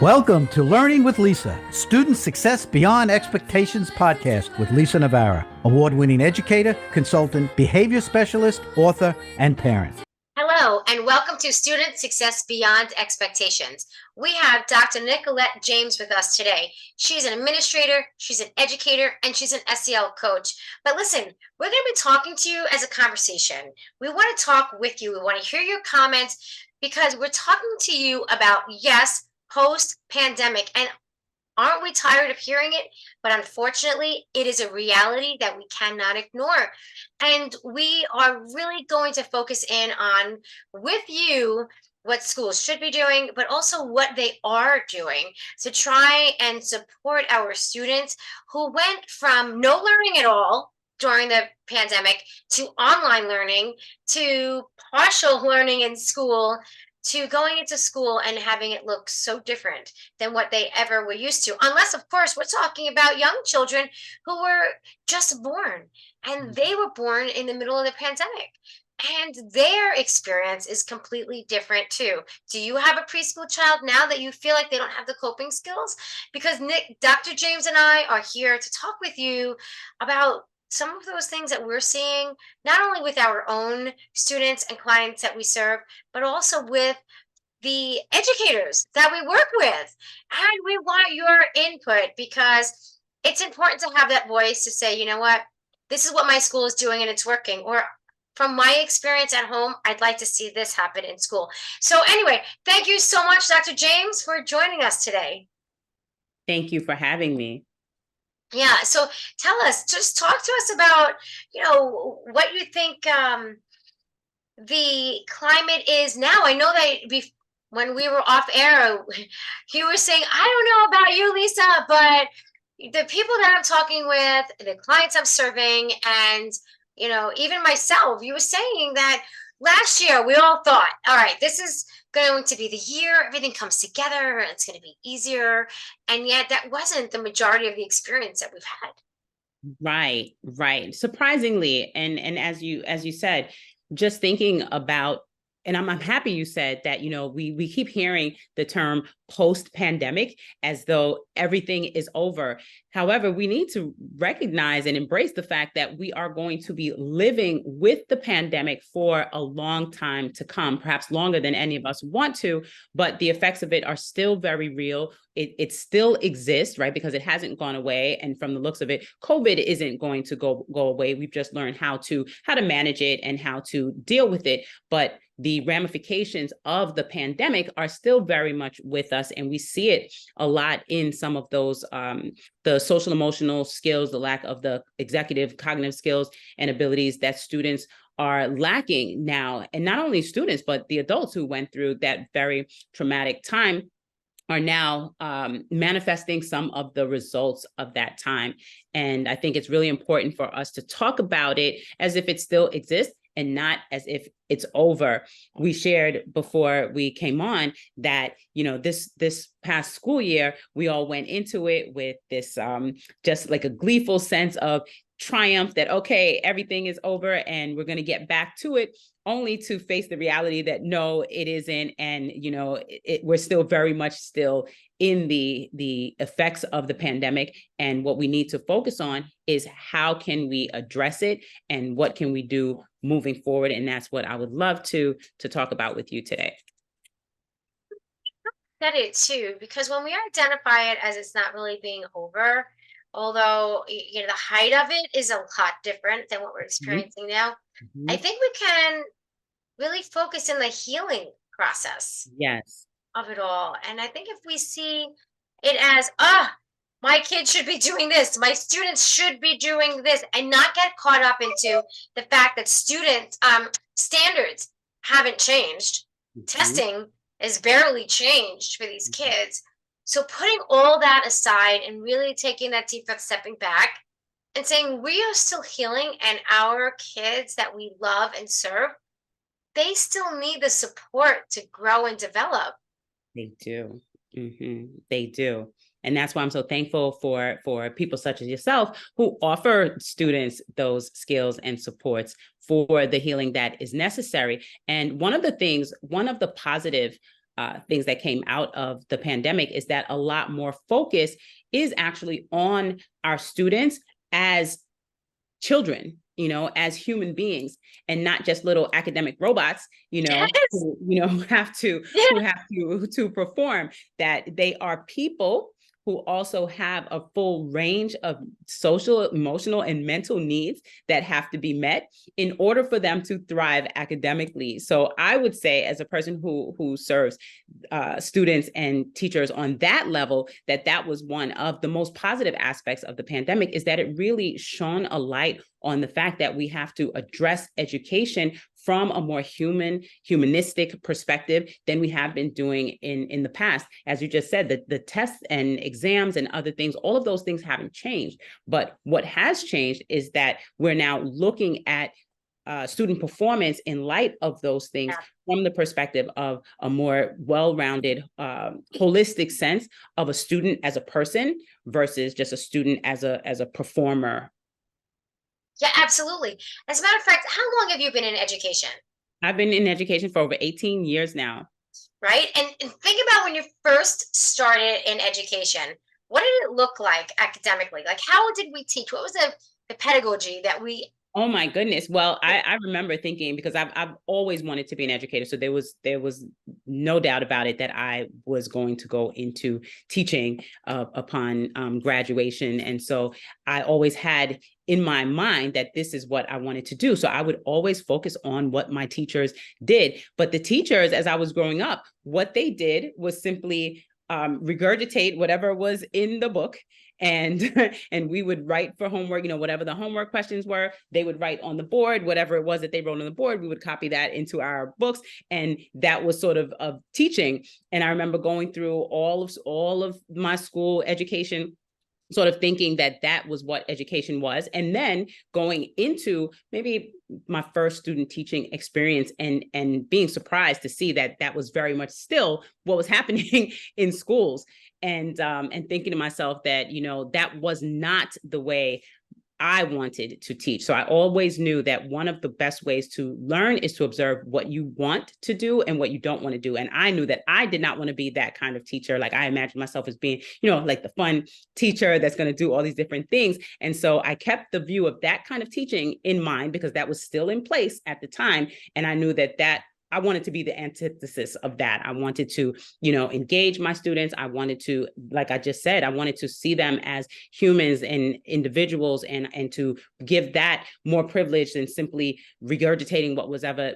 Welcome to Learning with Lisa, Student Success Beyond Expectations podcast with Lisa Navarra, award-winning educator, consultant, behavior specialist, author, and parent. Hello, and welcome to Student Success Beyond Expectations. We have Dr. Nicolette James with us today. She's an administrator, she's an educator, and she's an SEL coach. But listen, we're going to be talking to you as a conversation. We want to talk with you. We want to hear your comments because we're talking to you about, yes, post-pandemic. And aren't we tired of hearing it? But unfortunately, it is a reality that we cannot ignore. And we are really going to focus in on, with you, what schools should be doing, but also what they are doing to try and support our students who went from no learning at all during the pandemic to online learning to partial learning in school to going into school and having it look so different than what they ever were used to. Unless, of course, we're talking about young children who were just born, and they were born in the middle of the pandemic. And their experience is completely different too. Do you have a preschool child now that you feel like they don't have the coping skills? Because Dr. James and I are here to talk with you about some of those things that we're seeing, not only with our own students and clients that we serve, but also with the educators that we work with. And we want your input because it's important to have that voice to say, you know what, this is what my school is doing and it's working. Or from my experience at home, I'd like to see this happen in school. So anyway, thank you so much, Dr. James, for joining us today. Thank you for having me. Yeah, so tell us, just talk to us about, what you think the climate is now. I know that when we were off air, you were saying, I don't know about you, Lisa, but the people that I'm talking with, the clients I'm serving, and, even myself, you were saying that last year we all thought, all right, this is going to be the year everything comes together, it's going to be easier, and yet that wasn't the majority of the experience that we've had. Right. Surprisingly, and as you said, just thinking about, and I'm happy you said that, we keep hearing the term post-pandemic as though everything is over. However, we need to recognize and embrace the fact that we are going to be living with the pandemic for a long time to come, perhaps longer than any of us want to, but the effects of it are still very real. It still exists, right? Because it hasn't gone away. And from the looks of it, COVID isn't going to go away. We've just learned how to manage it and how to deal with it. But the ramifications of the pandemic are still very much with us. And we see it a lot in some of those, the social emotional skills, the lack of the executive cognitive skills and abilities that students are lacking now. And not only students, but the adults who went through that very traumatic time are now manifesting some of the results of that time. And I think it's really important for us to talk about it as if it still exists and not as if it's over. We shared before we came on that, this past school year, we all went into it with this just like a gleeful sense of triumph that, okay, everything is over and we're going to get back to it, only to face the reality that no, it isn't. And, we're still very much still in the effects of the pandemic. And what we need to focus on is how can we address it and what can we do moving forward? And that's what I would love to talk about with you today. Said it too, because when we identify it as it's not really being over, although the height of it is a lot different than what we're experiencing now, I think we can really focus in the healing process of it all. And I think if we see it as, my kids should be doing this, my students should be doing this, and not get caught up into the fact that students standards haven't changed. Testing is barely changed for these kids. So putting all that aside and really taking that deep breath, stepping back and saying we are still healing, and our kids that we love and serve, they still need the support to grow and develop. They do. They do. And that's why I'm so thankful for people such as yourself who offer students those skills and supports for the healing that is necessary. And one of the positive things that came out of the pandemic is that a lot more focus is actually on our students as children, as human beings, and not just little academic robots, Yes. who have to Yeah. to perform, that they are people who also have a full range of social, emotional, and mental needs that have to be met in order for them to thrive academically. So I would say, as a person who serves students and teachers on that level, that was one of the most positive aspects of the pandemic, is that it really shone a light on the fact that we have to address education from a more humanistic perspective than we have been doing in the past. As you just said, the tests and exams and other things, all of those things haven't changed. But what has changed is that we're now looking at student performance in light of those things from the perspective of a more well-rounded, holistic sense of a student as a person versus just a student as a performer. Yeah, absolutely. As a matter of fact, how long have you been in education? I've been in education for over 18 years now. Right? And think about when you first started in education. What did it look like academically? Like, how did we teach? What was the pedagogy that we? Oh my goodness. Well, I remember thinking, because I've always wanted to be an educator. So there was no doubt about it that I was going to go into teaching upon graduation. And so I always had in my mind that this is what I wanted to do. So I would always focus on what my teachers did. But the teachers, as I was growing up, what they did was simply regurgitate whatever was in the book. And we would write for homework, whatever the homework questions were, they would write on the board, whatever it was that they wrote on the board, we would copy that into our books. And that was sort of teaching. And I remember going through all of my school education, sort of thinking that was what education was. And then going into maybe my first student teaching experience and being surprised to see that was very much still what was happening in schools. And thinking to myself that, that was not the way I wanted to teach. So I always knew that one of the best ways to learn is to observe what you want to do and what you don't want to do. And I knew that I did not want to be that kind of teacher. Like, I imagined myself as being, like the fun teacher that's going to do all these different things. And so I kept the view of that kind of teaching in mind, because that was still in place at the time. And I knew that I wanted to be the antithesis of that. I wanted to, engage my students. I wanted to, like I just said, I wanted to see them as humans and individuals, and to give that more privilege than simply regurgitating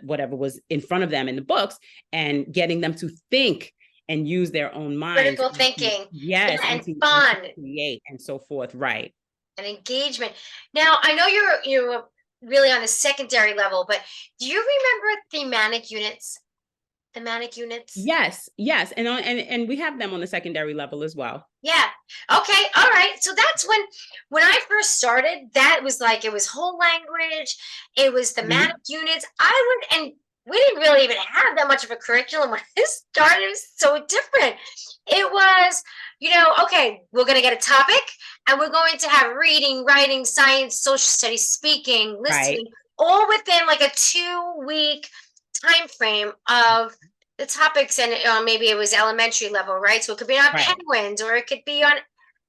whatever was in front of them in the books, and getting them to think and use their own minds. Critical thinking. Yes. And fun. And create and so forth. Right. And engagement. Now, I know you're really on the secondary level, but do you remember thematic units? Yes. And we have them on the secondary level as well. Yeah. Okay. All right. So that's when I first started, that was like, it was whole language. It was thematic units. And we didn't really even have that much of a curriculum when it started. It was so different. It was, okay, we're going to get a topic, and we're going to have reading, writing, science, social studies, speaking, listening, all within like a 2-week time frame of the topics. And maybe it was elementary level, right? So it could be on penguins, or it could be on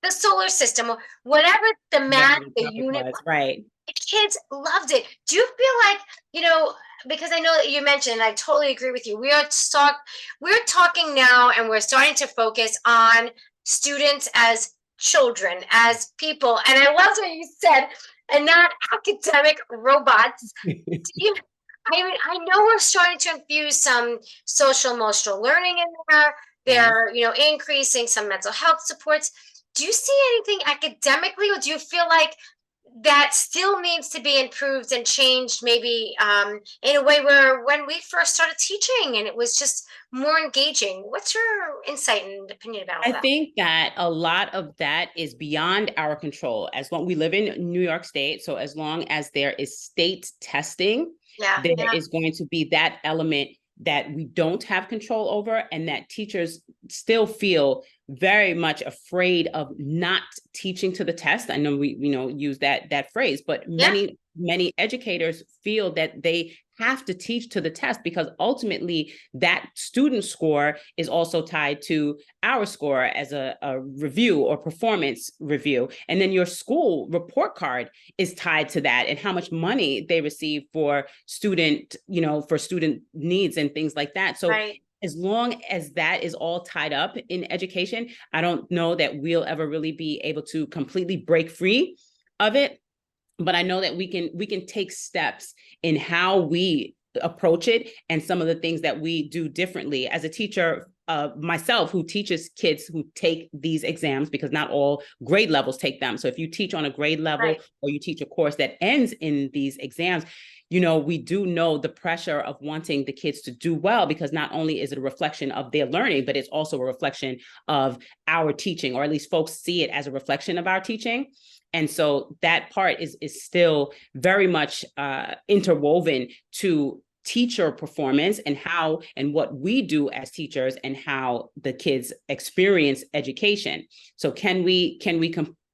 the solar system, or whatever the unit was. Right. The kids loved it. Do you feel like, because I know that you mentioned, I totally agree with you, we're talking now, and we're starting to focus on students as children, as people. And I love what you said, and not academic robots. I know we're starting to infuse some social emotional learning in there. They're, increasing some mental health supports. Do you see anything academically, or do you feel like that still needs to be improved and changed, maybe in a way where when we first started teaching and it was just more engaging? What's your insight and opinion about that? I think that a lot of that is beyond our control. As long we live in New York State, so as long as there is state testing, there is going to be that element that we don't have control over, and that teachers still feel very much afraid of not teaching to the test. I know we use that phrase, but many educators feel that they have to teach to the test, because ultimately that student score is also tied to our score as a review or performance review. And then your school report card is tied to that, and how much money they receive for student, for student needs and things like that. So Right. as long as that is all tied up in education, I don't know that we'll ever really be able to completely break free of it. But I know that we can take steps in how we approach it, and some of the things that we do differently. As a teacher myself, who teaches kids who take these exams, because not all grade levels take them. So if you teach on a grade level, Right. or you teach a course that ends in these exams, we do know the pressure of wanting the kids to do well, because not only is it a reflection of their learning, but it's also a reflection of our teaching, or at least folks see it as a reflection of our teaching. And so that part is still very much interwoven to teacher performance, and how and what we do as teachers, and how the kids experience education. So can we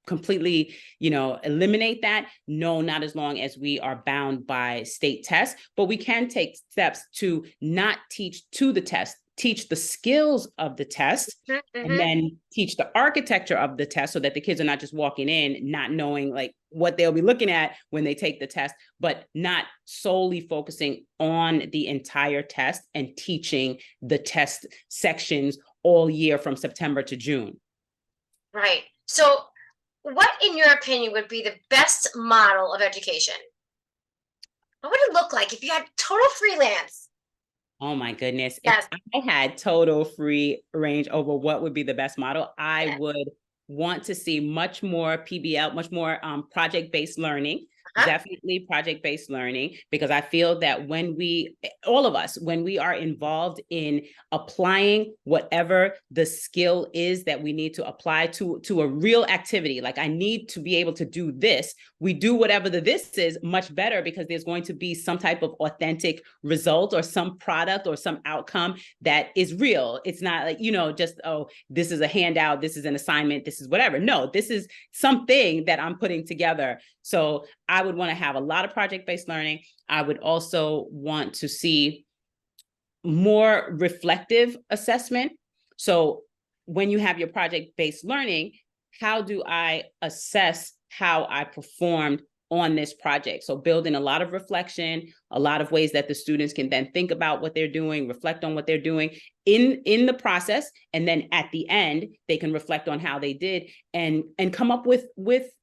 completely, eliminate that? No, not as long as we are bound by state tests, but we can take steps to not teach to the test, teach the skills of the test, and then teach the architecture of the test, so that the kids are not just walking in not knowing like what they'll be looking at when they take the test, but not solely focusing on the entire test and teaching the test sections all year from September to June. Right. So what, in your opinion, would be the best model of education? What would it look like if you had total freelance? Oh my goodness. Yes. If I had total free range over what would be the best model, I would want to see much more PBL, much more project-based learning. Definitely project-based learning, because I feel that when all of us, when we are involved in applying whatever the skill is that we need to apply to a real activity, like I need to be able to do this, we do whatever this is much better, because there's going to be some type of authentic result, or some product, or some outcome that is real. It's not like, just, oh, this is a handout, this is an assignment, this is whatever. No, this is something that I'm putting together. So I would want to have a lot of project-based learning. I would also want to see more reflective assessment. So when you have your project-based learning, how do I assess how I performed on this project? So building a lot of reflection, a lot of ways that the students can then think about what they're doing, reflect on what they're doing in the process, and then at the end they can reflect on how they did, and come up with,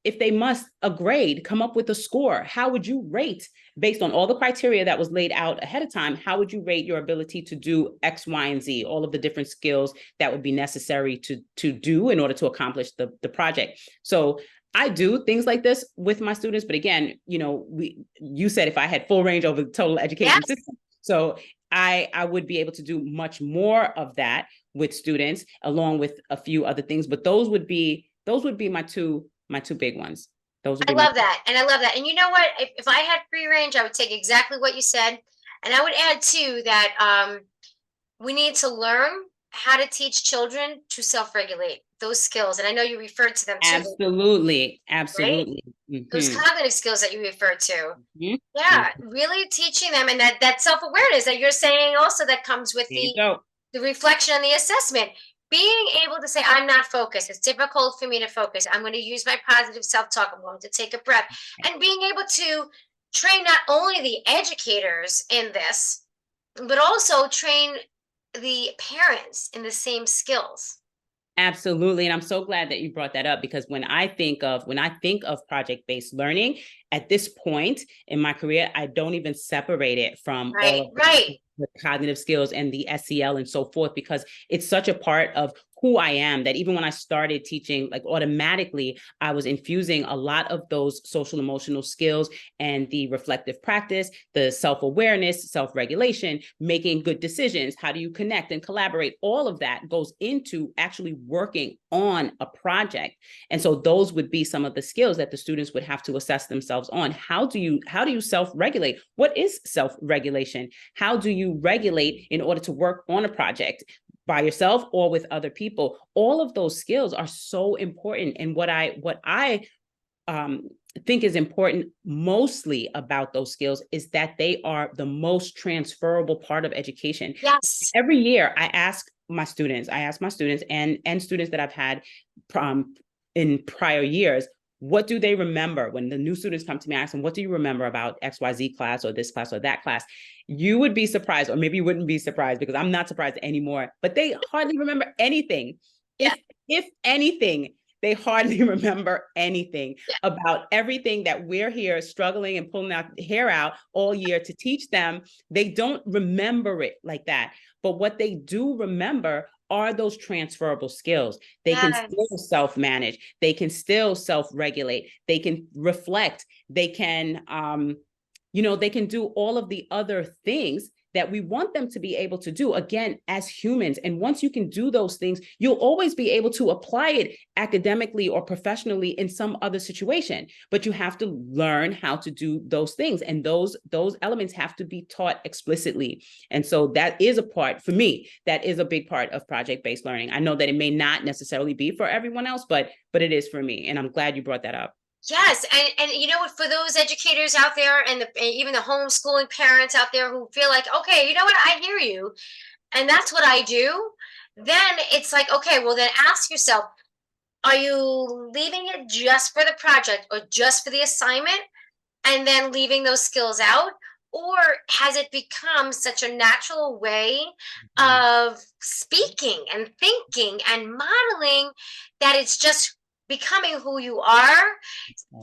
if they must, a grade, come up with a score. How would you rate, based on all the criteria that was laid out ahead of time, how would you rate your ability to do X, Y, and Z, all of the different skills that would be necessary to do in order to accomplish the project? So I do things like this with my students, but again, you said if I had full range over the total education system, so I would be able to do much more of that with students, along with a few other things. But those would be my two big ones. Those would be I love that. And I love that. And you know what? If I had free range, I would take exactly what you said. And I would add too that we need to learn how to teach children to self-regulate, those skills. And I know you referred to them too. Absolutely. Right? Those cognitive skills that you referred to. Yeah, really teaching them, and that self-awareness that you're saying also, that comes with the reflection and the assessment. Being able to say, I'm not focused. It's difficult for me to focus. I'm going to use my positive self-talk. I'm going to take a breath. And being able to train not only the educators in this, but also train the parents in the same skills. Absolutely. And I'm so glad that you brought that up, because when I think of project-based learning at this point in my career, I don't even separate it from all of the cognitive skills and the SEL and so forth, because it's such a part of who I am that even when I started teaching, like automatically I was infusing a lot of those social emotional skills and the reflective practice, the self-awareness, self-regulation, making good decisions. How do you connect and collaborate? All of that goes into actually working on a project. And so those would be some of the skills that the students would have to assess themselves on. How do you self-regulate? What is self-regulation? How do you regulate in order to work on a project by yourself or with other people? All of those skills are so important. And what I think is important mostly about those skills is that they are the most transferable part of education. Yes. Every year I ask my students and students that I've had in prior years, what do they remember when the new students come to me? I ask them, what do you remember about XYZ class or this class or that class? You would be surprised, or maybe you wouldn't be surprised, because I'm not surprised anymore, but they hardly remember anything. Yeah. If anything, they hardly remember anything Yeah. about everything that we're here struggling and pulling our hair out all year to teach them. They don't remember it like that. But what they do remember are those transferable skills. They can still Yes. self-manage. They can still self-regulate. They can reflect. They can, they can do all of the other things that we want them to be able to do, again, as humans. And once you can do those things, you'll always be able to apply it academically or professionally in some other situation. But you have to learn how to do those things. And those elements have to be taught explicitly. And so that is a part, for me, that is a big part of project-based learning. I know that it may not necessarily be for everyone else, but it is for me. And I'm glad you brought that up. Yes, and you know what, for those educators out there and even the homeschooling parents out there who feel like, okay, you know what, I hear you, and that's what I do, then it's like, okay, well then ask yourself, are you leaving it just for the project or just for the assignment and then leaving those skills out? Or has it become such a natural way of speaking and thinking and modeling that it's just becoming who you are,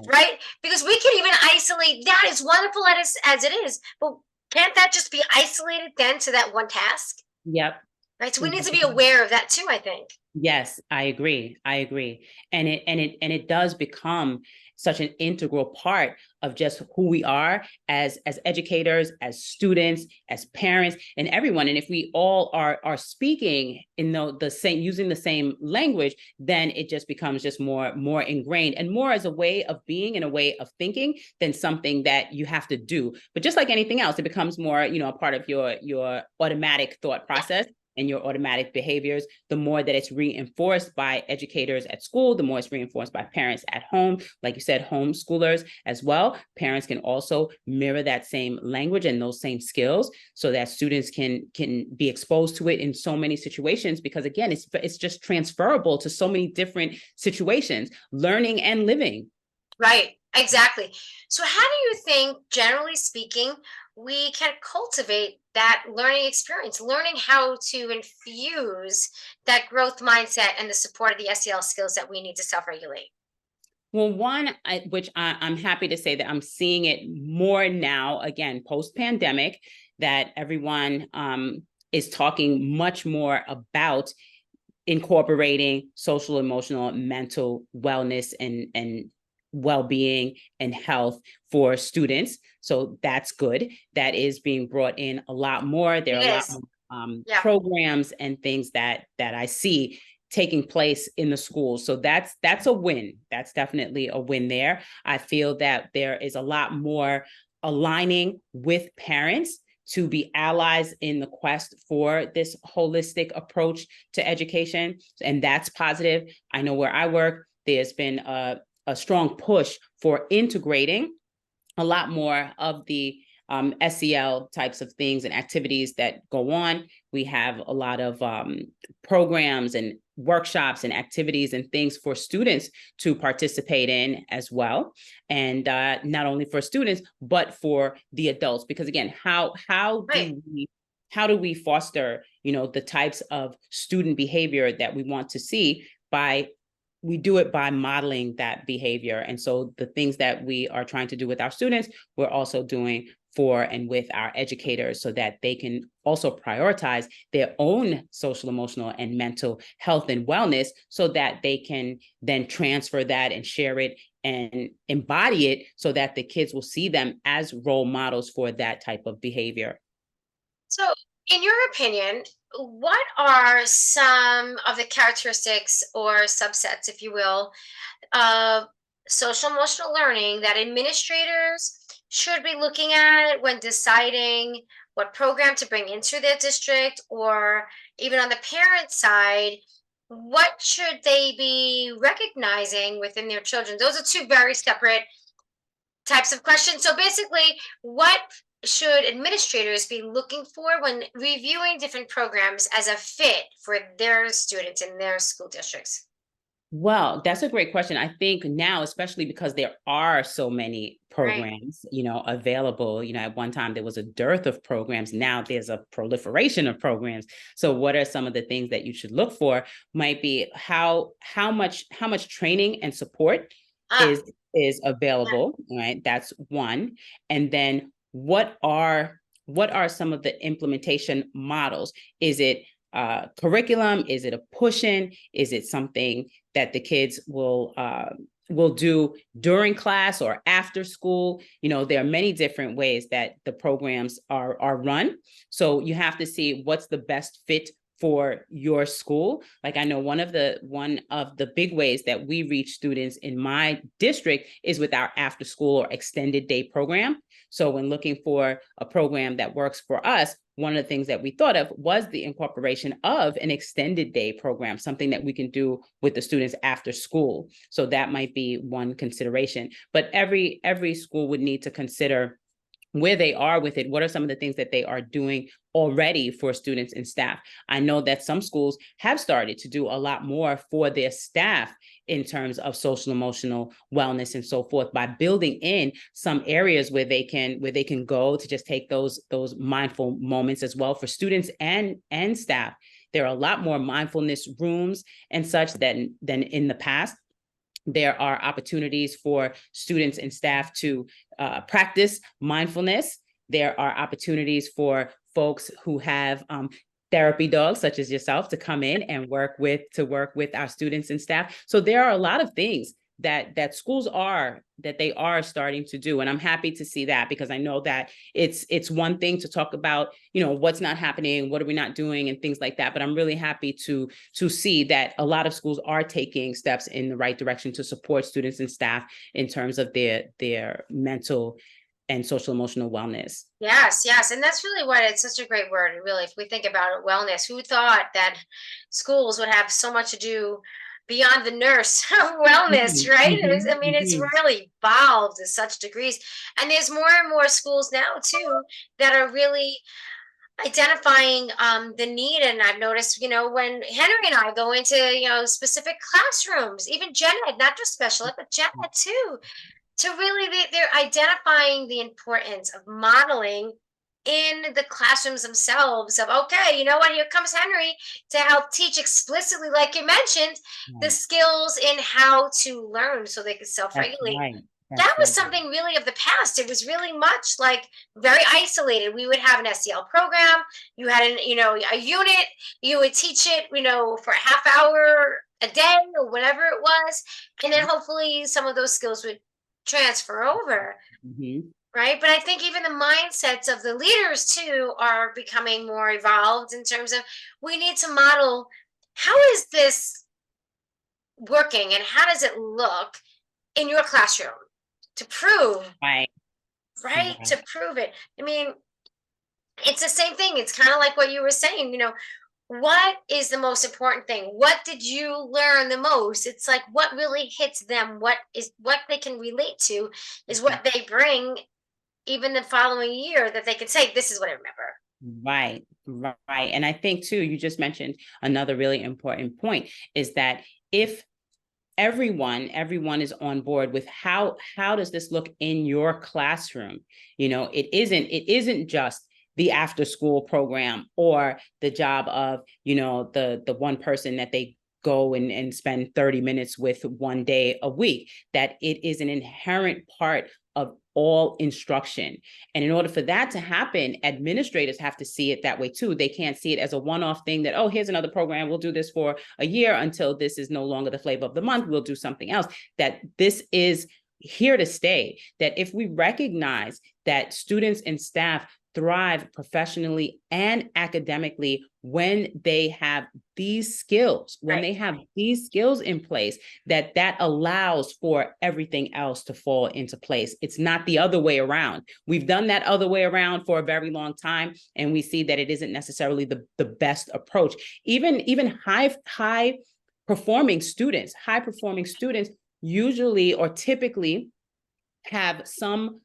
right? Because we can even isolate that, as wonderful as it is, but can't that just be isolated then to that one task? Yep. Right. So we need to be aware of that too, I think. Yes, I agree. And it does become such an integral part of just who we are as educators, as students, as parents, and everyone. And if we all are speaking in the same, using the same language, then it just becomes just more ingrained and more as a way of being and a way of thinking than something that you have to do. But just like anything else, it becomes more, a part of your automatic thought process and your automatic behaviors. The more that it's reinforced by educators at school, the more it's reinforced by parents at home. Like you said, homeschoolers as well. Parents can also mirror that same language and those same skills so that students can be exposed to it in so many situations, because again, it's just transferable to so many different situations, learning and living. Right, exactly. So how do you think, generally speaking, we can cultivate that learning experience, learning how to infuse that growth mindset and the support of the SEL skills that we need to self-regulate? Well, I'm happy to say that I'm seeing it more now, again, post-pandemic, that everyone is talking much more about incorporating social, emotional, mental wellness and well-being and health for students. So that's good. That is being brought in a lot more. There are a lot more programs and things that I see taking place in the schools. So that's a win. That's definitely a win there. I feel that there is a lot more aligning with parents to be allies in the quest for this holistic approach to education. And that's positive. I know where I work, there's been a strong push for integrating a lot more of the SEL types of things and activities that go on. We have a lot of programs and workshops and activities and things for students to participate in as well. And not only for students, but for the adults. Because again, how do we foster, the types of student behavior that we want to see? We do it by modeling that behavior. And so the things that we are trying to do with our students, we're also doing for and with our educators so that they can also prioritize their own social, emotional, and mental health and wellness so that they can then transfer that and share it and embody it so that the kids will see them as role models for that type of behavior. So, in your opinion, what are some of the characteristics or subsets, if you will, of social emotional learning that administrators should be looking at when deciding what program to bring into their district, or even on the parent side, what should they be recognizing within their children? Those are two very separate types of questions. So basically, what should administrators be looking for when reviewing different programs as a fit for their students in their school districts? Well, that's a great question. I think now, especially because there are so many Right. programs, available, at one time there was a dearth of programs. Now there's a proliferation of programs. So what are some of the things that you should look for? Might be how much training and support Ah, is yeah. available, right? That's one. And then what are some of the implementation models? Is it curriculum? Is it a push-in? Is it something that the kids will do during class or after school? There are many different ways that the programs are run. So you have to see what's the best fit for your school. Like, I know one of the big ways that we reach students in my district is with our after school or extended day program. So when looking for a program that works for us, one of the things that we thought of was the incorporation of an extended day program, something that we can do with the students after school. So that might be one consideration. But every school would need to consider where they are with it. What are some of the things that they are doing already for students and staff? I know that some schools have started to do a lot more for their staff in terms of social emotional wellness and so forth, by building in some areas where they can go to just take those mindful moments as well for students and staff. There are a lot more mindfulness rooms and such than in the past. There are opportunities for students and staff to practice mindfulness. There are opportunities for folks who have therapy dogs, such as yourself, to come in and work with our students and staff. So there are a lot of things that schools are starting to do, and I'm happy to see that, because I know that it's one thing to talk about what's not happening, what are we not doing, and things like that, but I'm really happy to see that a lot of schools are taking steps in the right direction to support students and staff in terms of their mental and social emotional wellness. Yes, yes. And that's really what it's such a great word. Really, if we think about it, wellness, who thought that schools would have so much to do beyond the nurse wellness, Mhm, right? mhm, I mean, it's mhm. really evolved to such degrees. And there's more and more schools now, too, that are really identifying the need. And I've noticed, when Henry and I go into, specific classrooms, even gen ed, not just special ed, but gen ed too, to really they're identifying the importance of modeling in the classrooms themselves of, okay, you know what, here comes Henry to help teach explicitly, like you mentioned, the Right. skills in how to learn so they can That's self-regulate. right. That That's was right. something really of the past. It was really much like very isolated. We would have an SEL program, you had a unit, you would teach it, for a half hour a day or whatever it was, and then hopefully some of those skills would transfer over, Mhm. right? But I think even the mindsets of the leaders too are becoming more evolved in terms of, we need to model, how is this working and how does it look in your classroom to prove, Right. right? Right. To prove it. I mean, it's the same thing. It's kind of like what you were saying, what is the most important thing? What did you learn the most? It's like what really hits them, what they can relate to is what they bring even the following year, that they can say, this is what I remember. Right, right. And I think too, you just mentioned another really important point, is that if everyone is on board with how does this look in your classroom, it isn't just the after school program or the job of the one person that they go and spend 30 minutes with one day a week, that it is an inherent part of all instruction. And in order for that to happen, administrators have to see it that way too. They can't see it as a one-off thing that, oh, here's another program, we'll do this for a year until this is no longer the flavor of the month, we'll do something else. That this is here to stay. That if we recognize that students and staff thrive professionally and academically when they have these skills, when Right. they have these skills in place, that allows for everything else to fall into place. It's not the other way around. We've done that other way around for a very long time, and we see that it isn't necessarily the best approach. Even high performing students usually or typically have some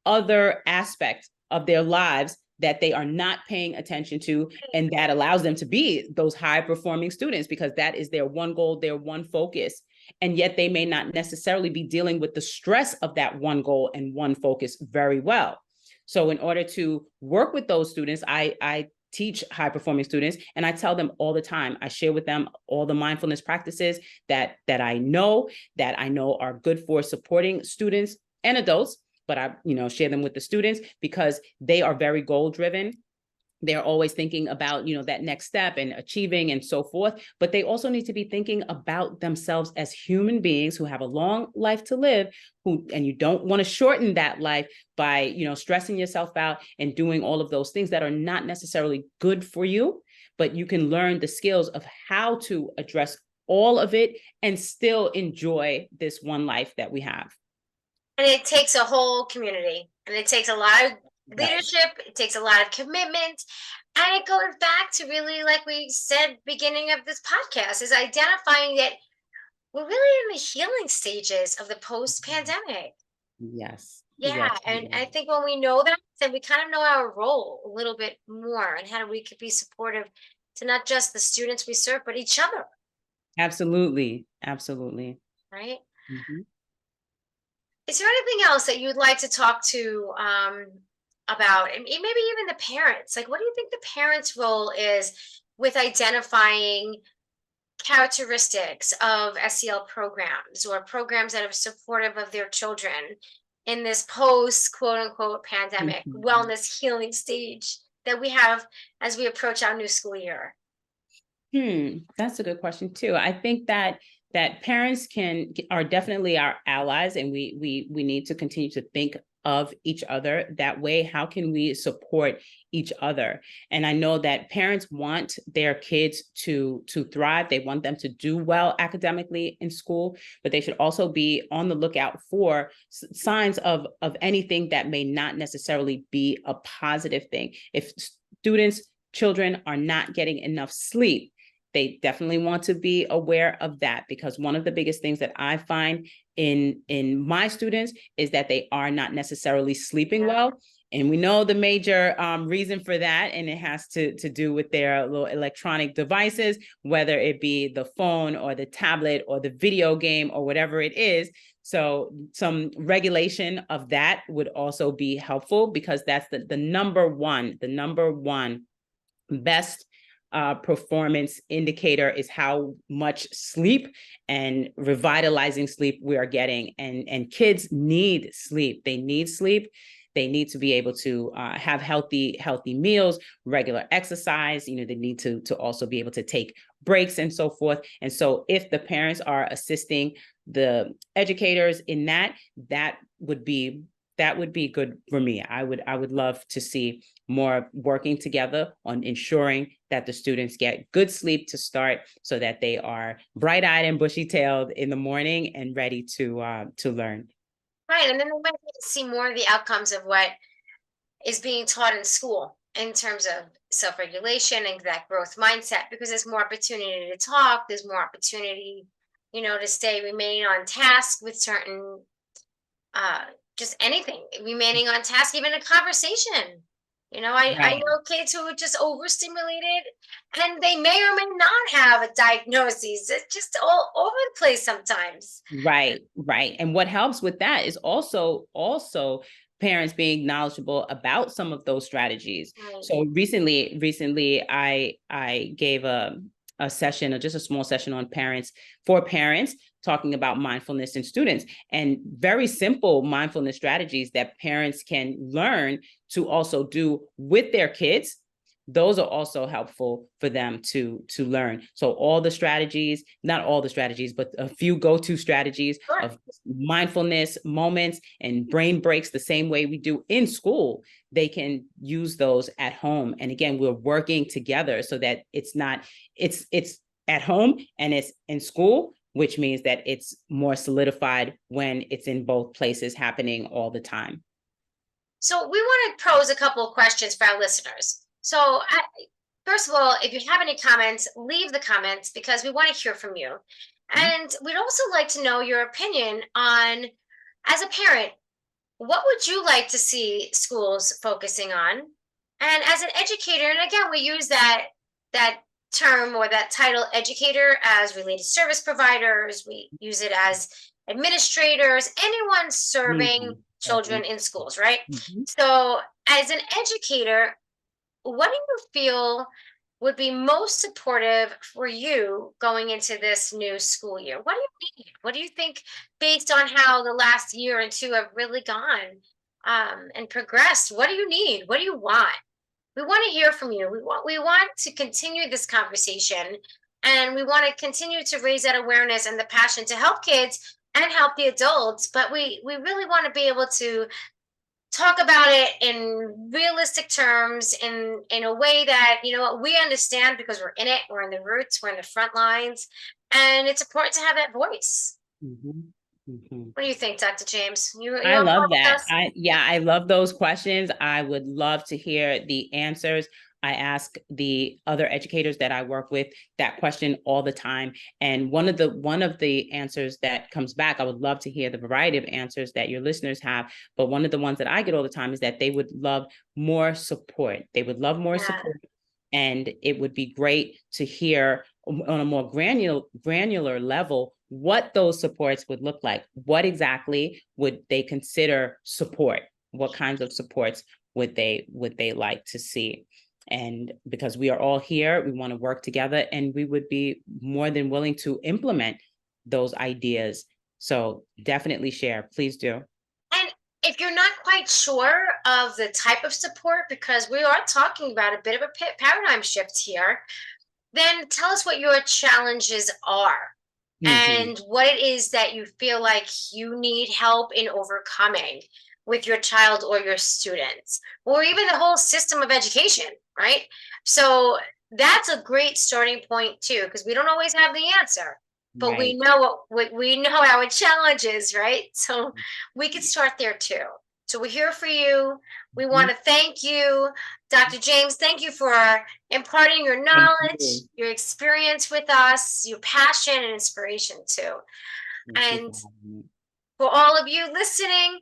other aspect of their lives that they are not paying attention to, and that allows them to be those high performing students, because that is their one goal, their one focus. And yet they may not necessarily be dealing with the stress of that one goal and one focus very well. So in order to work with those students, I teach high performing students, and I tell them all the time, I share with them all the mindfulness practices that I know are good for supporting students and adults, but I, share them with the students because they are very goal driven. They're always thinking about, that next step and achieving and so forth, but they also need to be thinking about themselves as human beings who have a long life to live, and you don't want to shorten that life by, stressing yourself out and doing all of those things that are not necessarily good for you, but you can learn the skills of how to address all of it and still enjoy this one life that we have. And it takes a whole community, and it takes a lot of leadership. It takes a lot of commitment. And it goes back to really, like we said, beginning of this podcast, is identifying that we're really in the healing stages of the post-pandemic. Yes. Yeah. Yes. And I think when we know that, then we kind of know our role a little bit more, and how we could be supportive to not just the students we serve, but each other. Absolutely. Absolutely. Right. Mm-hmm. Is there anything else that you'd like to talk to about, and maybe even the parents? Like, what do you think the parents' role is with identifying characteristics of SEL programs, or programs that are supportive of their children in this post quote unquote pandemic wellness healing stage that we have as we approach our new school year? That's a good question too. I think that parents are definitely our allies, and we need to continue to think of each other that way. How can we support each other? And I know that parents want their kids to thrive. They want them to do well academically in school, but they should also be on the lookout for signs of anything that may not necessarily be a positive thing. If children are not getting enough sleep, they definitely want to be aware of that, because one of the biggest things that I find in my students is that they are not necessarily sleeping well. And we know the major reason for that, and it has to do with their little electronic devices, whether it be the phone or the tablet or the video game or whatever it is. So some regulation of that would also be helpful, because that's the number one best performance indicator is how much sleep and revitalizing sleep we are getting. And kids need sleep. They need sleep. They need to be able to have healthy meals, regular exercise. They need to also be able to take breaks and so forth. And so if the parents are assisting the educators in that would be good for me. I would love to see more working together on ensuring that the students get good sleep to start, so that they are bright-eyed and bushy-tailed in the morning and ready to learn. Right. And then they might get to see more of the outcomes of what is being taught in school in terms of self-regulation and that growth mindset, because there's more opportunity to talk, there's more opportunity, to remain on task with certain just anything, remaining on task, even a conversation. I know kids who are just overstimulated, and they may or may not have a diagnosis. It's just all over the place sometimes. Right. And what helps with that is also parents being knowledgeable about some of those strategies. Right. So recently I gave a session, or just a small session on for parents, talking about mindfulness in students, and very simple mindfulness strategies that parents can learn to also do with their kids. Those are also helpful for them to learn. So all the strategies, not all the strategies, but a few go-to strategies of mindfulness moments and brain breaks, the same way we do in school, they can use those at home. And again, we're working together so that it's at home and it's in school, which means that it's more solidified when it's in both places happening all the time. So we want to pose a couple of questions for our listeners. So first of all, if you have any comments, leave the comments, because we want to hear from you. And we'd also like to know your opinion on, as a parent, what would you like to see schools focusing on? And as an educator, and again, we use that term or that title educator as related service providers. We use it as administrators, anyone serving Mhm. children in schools, right? Mhm. So, as an educator, what do you feel would be most supportive for you going into this new school year? What do you need? What do you think, based on how the last year and two have really gone and progressed? What do you need? What do you want? We want to hear from you. We want to continue this conversation, and we want to continue to raise that awareness and the passion to help kids and help the adults. But we really want to be able to talk about it in realistic terms, in a way that, you know what, we understand, because we're in it, we're in the roots, we're in the front lines, and it's important to have that voice. Mhm. Mhm. What do you think, Dr. James? You I on board love with that. us? I love those questions. I would love to hear the answers. I ask the other educators that I work with that question all the time. And one of the answers that comes back, I would love to hear the variety of answers that your listeners have. But one of the ones that I get all the time is that they would love more support. They would love more Yeah. support. And it would be great to hear on a more granular level what those supports would look like. What exactly would they consider support? What kinds of supports would they like to see? And because we are all here, we want to work together, and we would be more than willing to implement those ideas. So definitely share, please do. And if you're not quite sure of the type of support, because we are talking about a bit of a paradigm shift here, then tell us what your challenges are Mhm. and what it is that you feel like you need help in overcoming with your child or your students, or even the whole system of education, right? So that's a great starting point too, because we don't always have the answer, but we Right. know what we know our challenges, right? So we could start there too. So we're here for you. We want Mhm. to thank you, Dr. James. Thank you for imparting your Thank knowledge, you. your experience with us, your passion and inspiration too. Thank you And for having me. for all of you listening,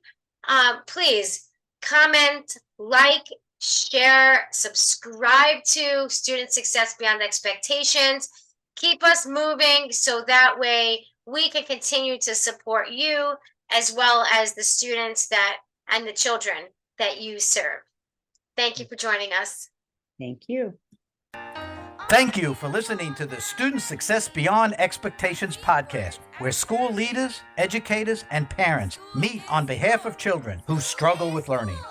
please comment, like, share, subscribe to Student Success Beyond Expectations. Keep us moving so that way we can continue to support you, as well as the students that and the children that you serve. Thank you for joining us. Thank you. Thank you for listening to the Student Success Beyond Expectations podcast, where school leaders, educators, and parents meet on behalf of children who struggle with learning.